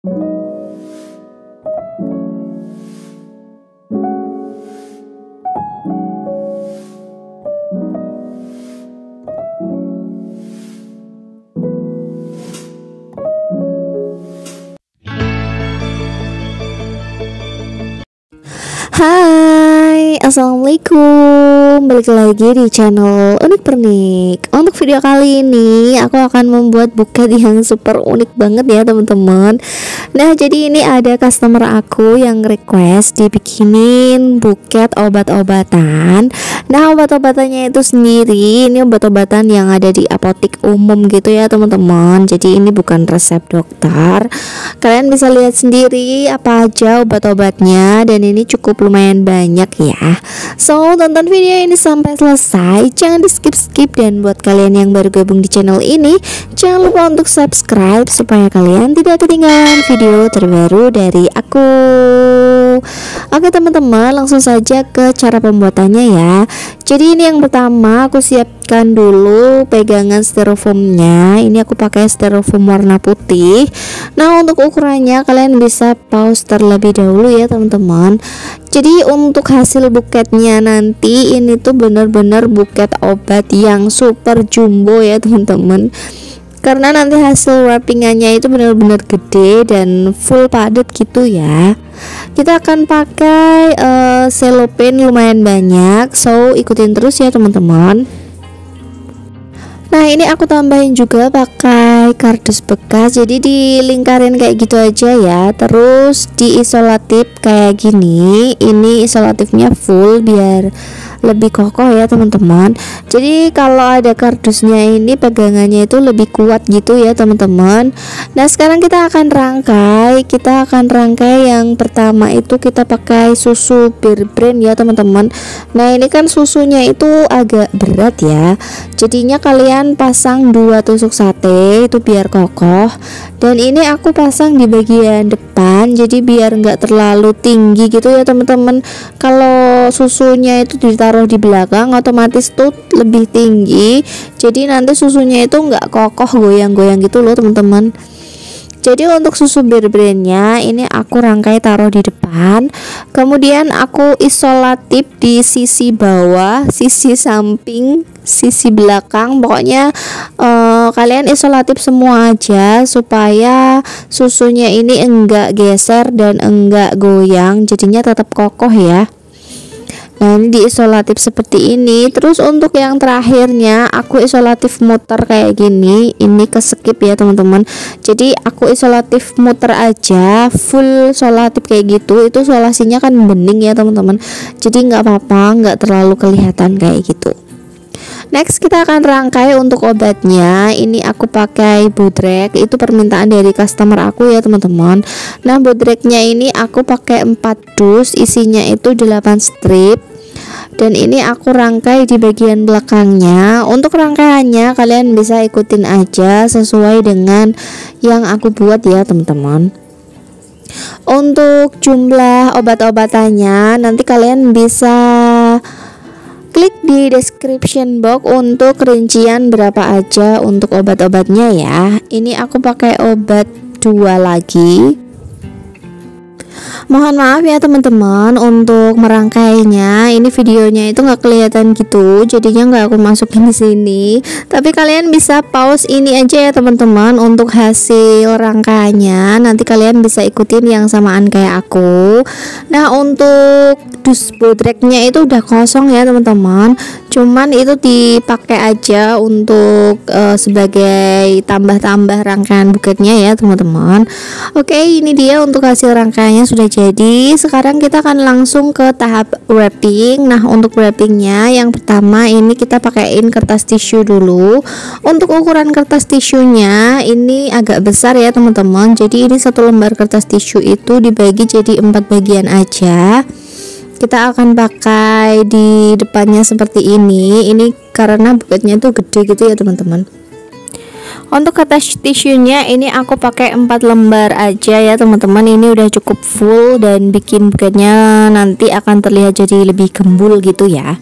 Hai, assalamualaikum. Balik lagi di channel Unik Pernik. Untuk video kali ini aku akan membuat buket yang super unik banget ya teman-teman. Nah, jadi ini ada customer aku yang request dibikinin buket obat-obatan. Nah, obat-obatannya itu sendiri ini obat-obatan yang ada di apotek umum gitu ya teman-teman. Jadi ini bukan resep dokter. Kalian bisa lihat sendiri apa aja obat-obatnya, dan ini cukup lumayan banyak ya. So, tonton video ini sampai selesai, jangan di skip-skip. Dan buat kalian yang baru gabung di channel ini, jangan lupa untuk subscribe supaya kalian tidak ketinggalan video terbaru dari aku. Oke teman-teman, langsung saja ke cara pembuatannya ya. Jadi ini yang pertama, aku siapkan dulu pegangan styrofoamnya. Ini aku pakai styrofoam warna putih. Nah, untuk ukurannya kalian bisa pause terlebih dahulu ya teman-teman. Jadi untuk hasil buketnya nanti ini tuh bener-bener buket obat yang super jumbo ya teman-teman. Karena nanti hasil wrappingannya itu benar-benar gede dan full padat gitu ya. Kita akan pakai cellophane lumayan banyak, so ikutin terus ya teman-teman. Nah, ini aku tambahin juga pakai kardus bekas, jadi dilingkarin kayak gitu aja ya. Terus diisolatif kayak gini. Ini isolatifnya full biar lebih kokoh ya teman-teman. Jadi kalau ada kardusnya ini pegangannya itu lebih kuat gitu ya teman-teman. Nah, sekarang kita akan rangkai. Kita akan rangkai yang pertama itu kita pakai susu Bear Brand ya teman-teman. Nah, ini kan susunya itu agak berat ya. Jadinya kalian pasang 2 tusuk sate itu biar kokoh. Dan ini aku pasang di bagian depan, jadi biar nggak terlalu tinggi gitu ya teman-teman. Kalau susunya itu ditaruh di belakang otomatis tuh lebih tinggi, jadi nanti susunya itu nggak kokoh, goyang-goyang gitu loh teman-teman. Jadi untuk susu Bear Brand-nya ini aku rangkai taruh di depan, kemudian aku isolatif di sisi bawah, sisi samping, sisi belakang. Pokoknya kalian isolatif semua aja supaya susunya ini enggak geser dan enggak goyang, jadinya tetap kokoh ya. Nah, ini diisolatif seperti ini. Terus untuk yang terakhirnya aku isolatif muter kayak gini. Ini ke skip ya teman-teman. Jadi aku isolatif muter aja, full isolatif kayak gitu. Itu isolasinya kan bening ya teman-teman. Jadi nggak apa-apa, nggak terlalu kelihatan kayak gitu. Next kita akan rangkai untuk obatnya. Ini aku pakai bodrek, itu permintaan dari customer aku ya teman-teman. Nah, bodreknya ini aku pakai 4 dus, isinya itu 8 strip. Dan ini aku rangkai di bagian belakangnya. Untuk rangkaiannya kalian bisa ikutin aja sesuai dengan yang aku buat ya teman-teman. Untuk jumlah obat-obatannya nanti kalian bisa klik di description box untuk rincian berapa aja untuk obat-obatnya ya. Ini aku pakai obat 2 lagi. Mohon maaf ya teman-teman untuk merangkainya. Ini videonya itu nggak kelihatan gitu, jadinya nggak aku masukin di sini. Tapi kalian bisa pause ini aja ya teman-teman untuk hasil rangkaiannya. Nanti kalian bisa ikutin yang samaan kayak aku. Nah, untuk dus bodreknya itu udah kosong ya teman-teman. Cuman itu dipakai aja untuk sebagai tambah-tambah rangkaian buketnya ya teman-teman. Oke, ini dia untuk hasil rangkaiannya sudah jadi. Sekarang kita akan langsung ke tahap wrapping. Nah, untuk wrappingnya yang pertama ini kita pakaiin kertas tisu dulu. Untuk ukuran kertas tisunya ini agak besar ya teman-teman. Jadi ini 1 lembar kertas tisu itu dibagi jadi 4 bagian aja. Kita akan pakai di depannya seperti ini. Ini karena buketnya tuh gede gitu ya teman-teman. Untuk kertas tisunya ini aku pakai 4 lembar aja ya teman-teman. Ini udah cukup full dan bikin buketnya nanti akan terlihat jadi lebih gembul gitu ya.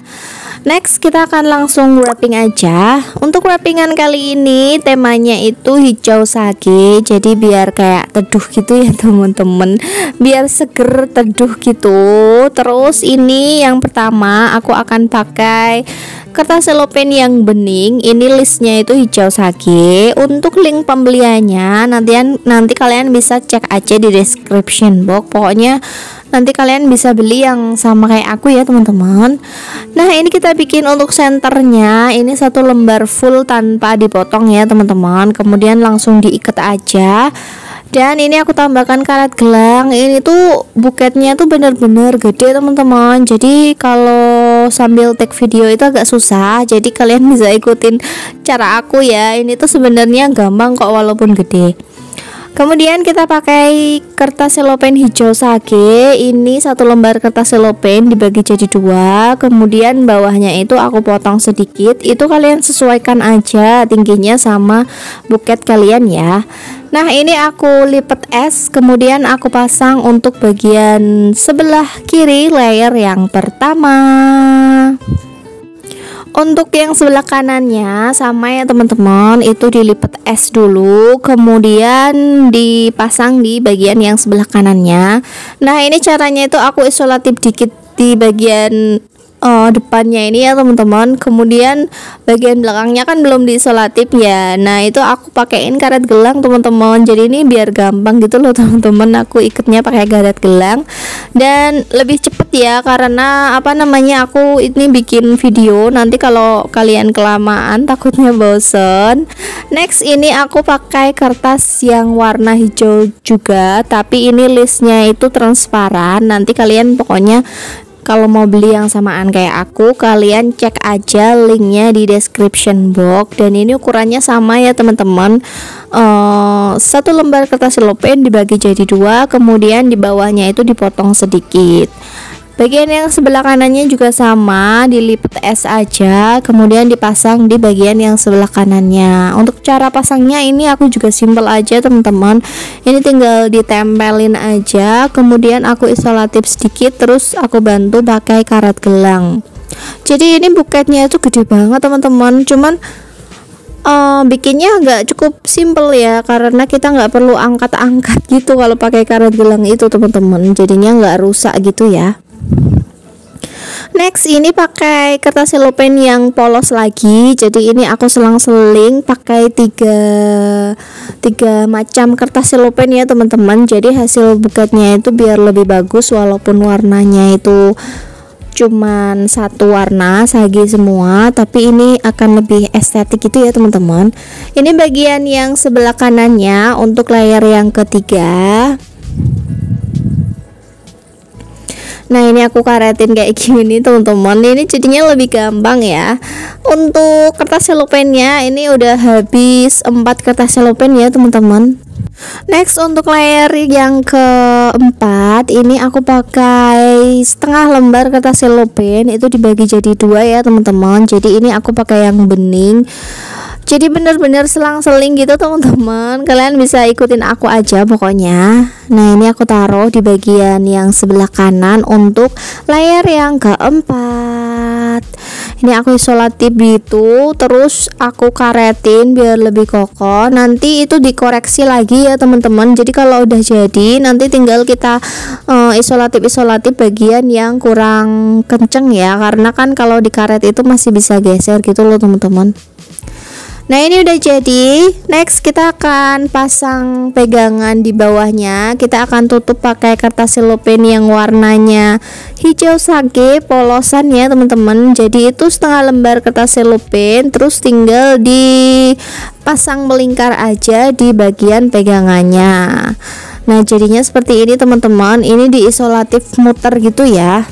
Next kita akan langsung wrapping aja. Untuk wrappingan kali ini temanya itu hijau sage, jadi biar kayak teduh gitu ya teman-teman, biar seger teduh gitu. Terus ini yang pertama aku akan pakai kertas selopen yang bening. Ini listnya itu hijau sage. Untuk link pembeliannya nanti kalian bisa cek aja di description box. Pokoknya nanti kalian bisa beli yang sama kayak aku ya teman-teman. Nah ini kita bikin untuk senternya, ini satu lembar full tanpa dipotong ya teman-teman. Kemudian langsung diikat aja. Dan ini aku tambahkan karet gelang. Ini tuh buketnya tuh bener-bener gede teman-teman. Jadi kalau sambil take video itu agak susah. Jadi kalian bisa ikutin cara aku ya. Ini tuh sebenarnya gampang kok walaupun gede. Kemudian kita pakai kertas selopen hijau sage. Ini satu lembar kertas selopen dibagi jadi dua. Kemudian bawahnya itu aku potong sedikit. Itu kalian sesuaikan aja tingginya sama buket kalian ya. Nah ini aku lipat es. Kemudian aku pasang untuk bagian sebelah kiri layer yang pertama. Untuk yang sebelah kanannya sama ya teman-teman, itu dilipat es dulu, kemudian dipasang di bagian yang sebelah kanannya. Nah ini caranya itu aku isolatif dikit di bagian depannya ini ya teman-teman. Kemudian bagian belakangnya kan belum diisolatif ya. Nah itu aku pakein karet gelang teman-teman. Jadi ini biar gampang gitu loh teman-teman. Aku ikatnya pakai karet gelang dan lebih cepet ya, karena apa namanya, aku ini bikin video. Nanti kalau kalian kelamaan takutnya bosen. Next ini aku pakai kertas yang warna hijau juga, tapi ini listnya itu transparan. Nanti kalian pokoknya kalau mau beli yang samaan kayak aku, kalian cek aja linknya di description box. Dan ini ukurannya sama ya teman-teman. Satu lembar kertas selopen dibagi jadi dua, kemudian di bawahnya itu dipotong sedikit. Bagian yang sebelah kanannya juga sama, dilipat es aja, kemudian dipasang di bagian yang sebelah kanannya. Untuk cara pasangnya ini aku juga simple aja teman-teman. Ini tinggal ditempelin aja, kemudian aku isolatif sedikit, terus aku bantu pakai karet gelang. Jadi ini buketnya itu gede banget teman-teman. Cuman bikinnya agak cukup simple ya, karena kita nggak perlu angkat-angkat gitu kalau pakai karet gelang itu teman-teman. Jadinya nggak rusak gitu ya. Next ini pakai kertas selopen yang polos lagi. Jadi ini aku selang-seling pakai tiga macam kertas selopen ya teman-teman. Jadi hasil buketnya itu biar lebih bagus, walaupun warnanya itu cuman satu warna sage semua, tapi ini akan lebih estetik gitu ya teman-teman. Ini bagian yang sebelah kanannya untuk layar yang ketiga. Nah ini aku karetin kayak gini teman-teman. Ini jadinya lebih gampang ya. Untuk kertas selopennya ini udah habis 4 kertas selopen ya teman-teman. Next untuk layer yang keempat, ini aku pakai setengah lembar kertas selopen, itu dibagi jadi dua ya teman-teman. Jadi ini aku pakai yang bening. Jadi bener-bener selang-seling gitu teman-teman. Kalian bisa ikutin aku aja pokoknya. Nah ini aku taruh di bagian yang sebelah kanan untuk layer yang keempat. Ini aku isolatif gitu, terus aku karetin biar lebih kokoh. Nanti itu dikoreksi lagi ya teman-teman. Jadi kalau udah jadi, nanti tinggal kita isolatif bagian yang kurang kenceng ya, karena kan kalau dikaret itu masih bisa geser gitu loh teman-teman. Nah ini udah jadi. Next kita akan pasang pegangan di bawahnya. Kita akan tutup pakai kertas selopen yang warnanya hijau sage polosan ya teman-teman. Jadi itu setengah lembar kertas selopen, terus tinggal dipasang melingkar aja di bagian pegangannya. Nah jadinya seperti ini teman-teman. Ini diisolatif muter gitu ya.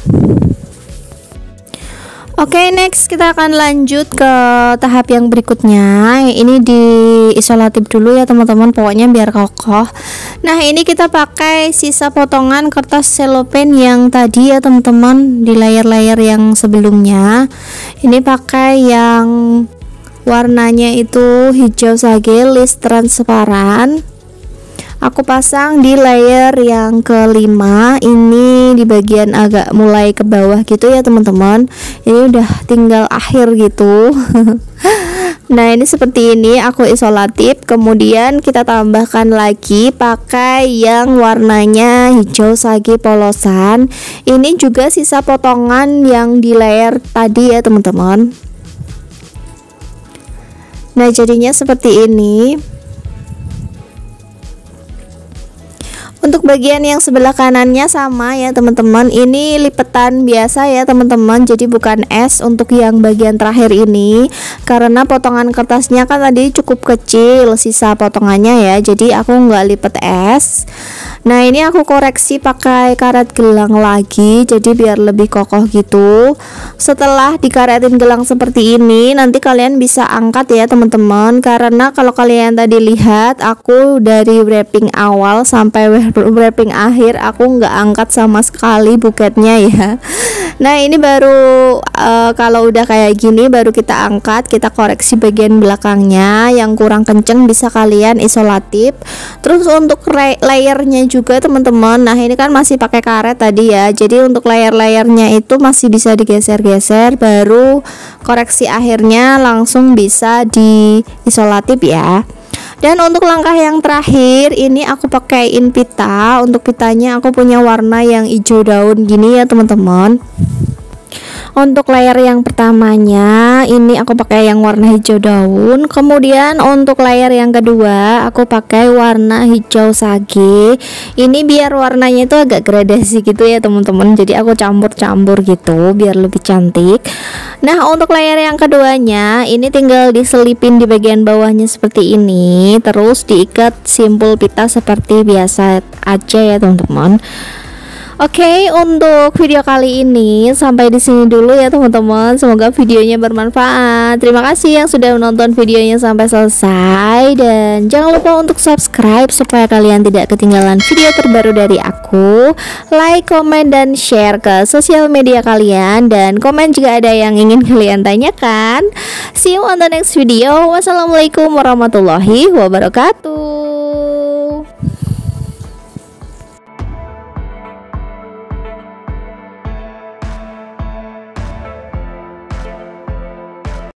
Oke, next kita akan lanjut ke tahap yang berikutnya. Ini di isolatif dulu ya teman-teman, pokoknya biar kokoh. Nah ini kita pakai sisa potongan kertas selopen yang tadi ya teman-teman, di layer-layer yang sebelumnya. Ini pakai yang warnanya itu hijau sage list transparan. aku pasang di layer yang kelima. Ini di bagian agak mulai ke bawah gitu ya teman-teman. Ini udah tinggal akhir gitu. Nah ini seperti ini aku isolatif. Kemudian kita tambahkan lagi pakai yang warnanya hijau sage polosan. Ini juga sisa potongan yang di layer tadi ya teman-teman. Nah jadinya seperti ini. Untuk bagian yang sebelah kanannya sama ya teman-teman. Ini lipetan biasa ya teman-teman. Jadi bukan es untuk yang bagian terakhir ini, karena potongan kertasnya kan tadi cukup kecil sisa potongannya ya. Jadi aku nggak lipet es. Nah ini aku koreksi pakai karet gelang lagi, jadi biar lebih kokoh gitu. Setelah dikaretin gelang seperti ini, nanti kalian bisa angkat ya teman-teman. Karena kalau kalian tadi lihat, aku dari wrapping awal sampai wrapping akhir aku nggak angkat sama sekali buketnya ya. Nah ini baru kalau udah kayak gini baru kita angkat, kita koreksi bagian belakangnya yang kurang kenceng, bisa kalian isolatif. Terus untuk layernya juga teman-teman, nah ini kan masih pakai karet tadi ya, jadi untuk layernya itu masih bisa digeser-geser, baru koreksi akhirnya langsung bisa diisolatif ya. Dan untuk langkah yang terakhir ini aku pakaiin pita. Untuk pitanya aku punya warna yang hijau daun gini ya teman-teman. Untuk layer yang pertamanya ini aku pakai yang warna hijau daun. Kemudian untuk layer yang kedua aku pakai warna hijau sage. Ini biar warnanya itu agak gradasi gitu ya teman-teman. Jadi aku campur-campur gitu biar lebih cantik. Nah untuk layer yang keduanya ini tinggal diselipin di bagian bawahnya seperti ini, terus diikat simpul pita seperti biasa aja ya teman-teman. Oke, untuk video kali ini sampai di sini dulu ya teman-teman. Semoga videonya bermanfaat. Terima kasih yang sudah menonton videonya sampai selesai, dan jangan lupa untuk subscribe supaya kalian tidak ketinggalan video terbaru dari aku. Like, komen, dan share ke sosial media kalian, dan komen jika ada yang ingin kalian tanyakan. See you on the next video. Wassalamualaikum warahmatullahi wabarakatuh.